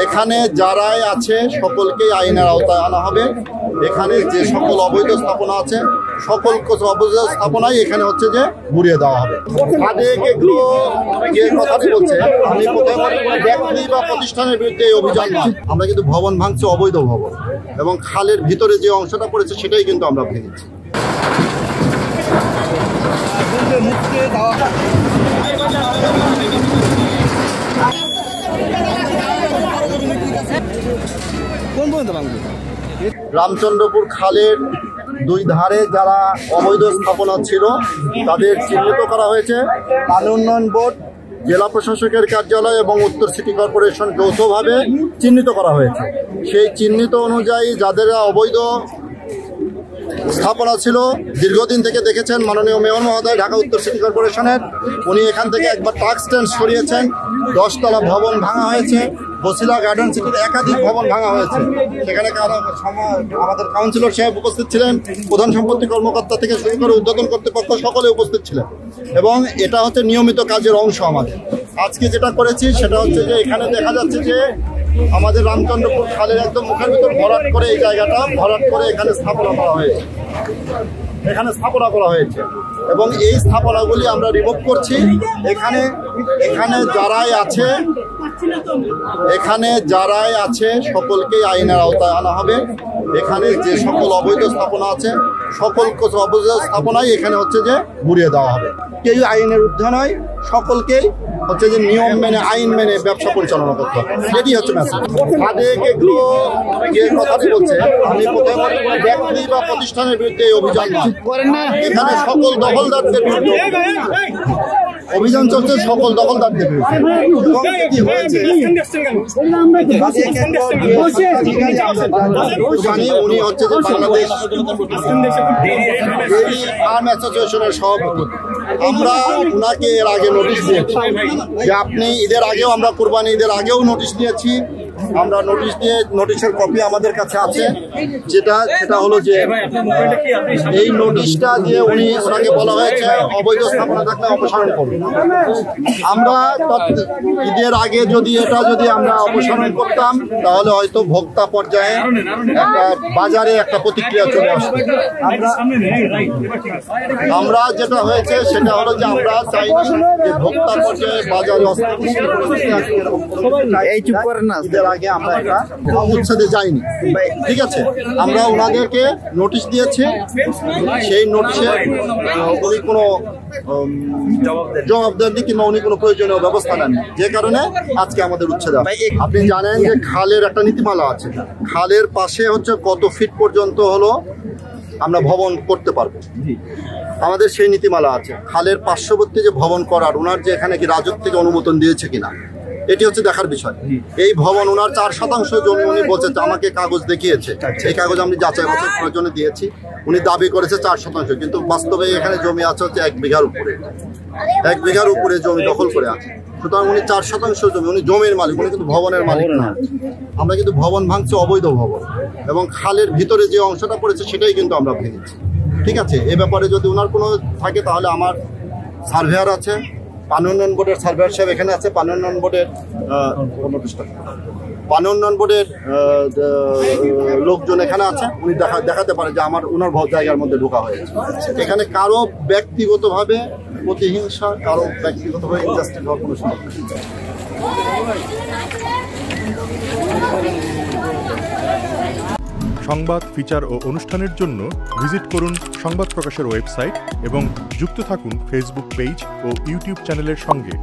এখানে যারাই আছে সকলকেই আইনের আওতায় আনা হবে। এখানে যে সকল অবৈধ স্থাপনা আছে সকল অবৈধ স্থাপনাই এখানে হচ্ছে যে ঘুরিয়ে দেওয়া হবে। সাদেক এগুলো যে কথাটি বলছে, আমি কোথাও ব্যক্তি বা প্রতিষ্ঠানের বিরুদ্ধে এই অভিযান নয়, আমরা কিন্তু ভবন ভাঙছি, অবৈধ ভবন, এবং খালের ভিতরে যে অংশটা পড়েছে সেটাই কিন্তু আমরা ভেঙেছি। রামচন্দ্রপুর খালের দুই ধারে যারা অবৈধ স্থাপনা ছিল তাদের চিহ্নিত করা হয়েছে। পানি উন্নয়ন বোর্ড, জেলা প্রশাসকের কার্যালয় এবং উত্তর সিটি কর্পোরেশন যৌথভাবে চিহ্নিত করা হয়েছে। সেই চিহ্নিত অনুযায়ী যাদের অবৈধ স্থাপনা ছিল দীর্ঘদিন থেকে দেখেছেন মাননীয় মেয়র মহোদয় ঢাকা উত্তর সিটি কর্পোরেশনের, উনি এখান থেকে একবার ট্রাক স্ট্যান্ড সরিয়েছেন, 10 তলা ভবন ভাঙা হয়েছে, বসিলা গার্ডেন সিটির একাধিক ভবন ভাঙা হয়েছে। সেখানে আমাদের কাউন্সিলর সাহেব উপস্থিত ছিলেন, প্রধান সম্পত্তি কর্মকর্তা থেকে শুরু করে উদ্বোধন কর্তৃপক্ষ সকলে উপস্থিত ছিলেন, এবং এটা হচ্ছে নিয়মিত কাজের অংশ আমাদের। আজকে যেটা করেছি সেটা হচ্ছে যে এখানে দেখা যাচ্ছে যে আমাদের রামচন্দ্রপুর খালের একদম মুখের ভিতর ভরাট করে এই জায়গাটা ভরাট করে এখানে স্থাপনা করা হয়েছে, এবং এই স্থাপনাগুলি আমরা রিমুভ করছি। এখানে যারাই আছে সকলকেই আইনের আওতায় আনা হবে। এখানে যে সকল অবৈধ স্থাপনা আছে সকল অবৈধ স্থাপনাই এখানে হচ্ছে যে ঘুরিয়ে দেওয়া হবে। কেউ আইনের ঊর্ধ্বে নয়, সকলকেই হচ্ছে যে নিয়ম মেনে আইন মেনে ব্যবসা পরিচালনা করতে হবে, এটি হচ্ছে মেসেজ। সাদেক এগুলো যে কথাটি বলছে, আমি কোথাও ব্যক্তি বা প্রতিষ্ঠানের বিরুদ্ধে এই অভিযান নয়, এখানে সকল দখলদারদের বিরুদ্ধে অভিযান চলছে, সকল দখলদারদের বিরুদ্ধে। উনি হচ্ছে যে বাংলাদেশ ডেইরি ফার্ম অ্যাসোসিয়েশনের সভাপতি। আমরা উনাকে এর আগে নোটিশ দিয়েছি যে আপনি ঈদের আগেও, আমরা কোরবানি ঈদের আগেও নোটিশ দিয়েছি, আমরা নোটিশের কপি আমাদের কাছে আছে। সেটা হলো যে এই নোটিশটা দিয়ে ওনাকে বলা হয়েছে অবৈধ স্থাপনা থাকলে অপসারণ করুন। আমরা ঈদের আগে যদি আমরা অপসারণ করতাম তাহলে হয়তো ভোক্তা পর্যায়ে বাজারে একটা প্রতিক্রিয়া চলে আসবে। আমরা যেটা হয়েছে সেটা হলো যে আমরা চাই যে ভোক্তা পর্যায়ে বাজারে ঈদের আগে আমরা এটা উচ্ছেদে যাইনি, ঠিক আছে। আমরা ওনাদেরকে নোটিশ দিয়েছি, সেই নোটিশে উনি কোনো জবাবদেহি কিংবা উনি কোনো প্রয়োজনীয় ব্যবস্থা নেন, যে কারণে আজকে আমাদের উচ্ছেদ। আপনি জানেন যে খালের একটা নীতিমালা আছে, খালের পাশে হচ্ছে কত ফিট পর্যন্ত হলো আমরা ভবন করতে পারবো, আমাদের সেই নীতিমালা আছে। খালের পার্শ্ববর্তী যে ভবন করার ওনার যে এখানে কি রাজস্ব থেকে অনুমোদন দিয়েছে কিনা এটি হচ্ছে দেখার বিষয়। এই ভবন ওনার 4% জমি উনি বলছে, আমাকে কাগজ দেখিয়েছে, এই কাগজ আমি যাচাই বাছাই করার জন্য দিয়েছি। উনি দাবি করেছে 4%, কিন্তু বাস্তবে এখানে জমি আছে হচ্ছে 1 বিঘার উপরে, 1 বিঘার উপরে জমি দখল করে আছে। সুতরাং উনি 4% জমি, উনি জমির মালিক, উনি কিন্তু ভবনের মালিক না। আমরা কিন্তু ভবন ভাঙছি, অবৈধ ভবন, এবং খালের ভিতরে যে অংশটা পড়েছে সেটাই কিন্তু আমরা ভেঙেছি, ঠিক আছে। এ ব্যাপারে যদি ওনার কোনো থাকে তাহলে আমার সার্ভেয়ার আছে, পানি উন্নয়ন বোর্ডের সার্ভেয়ার সাহেব এখানে আছে, পানি উন্নয়ন বোর্ডের লোকজন এখানে আছে, উনি দেখাতে পারে যে ওনার জায়গার মধ্যে ঢোকা হয়েছে। এখানে কারো ব্যক্তিগতভাবে প্রতিহিংসা, কারো ব্যক্তিগতভাবে ইনজাস্টিস হওয়ার কোনো সুযোগ নেই। সংবাদ, ফিচার ও অনুষ্ঠানের জন্য ভিজিট করুন সংবাদ প্রকাশের ওয়েবসাইট এবং যুক্ত থাকুন ফেসবুক পেজ ও ইউটিউব চ্যানেলের সঙ্গে।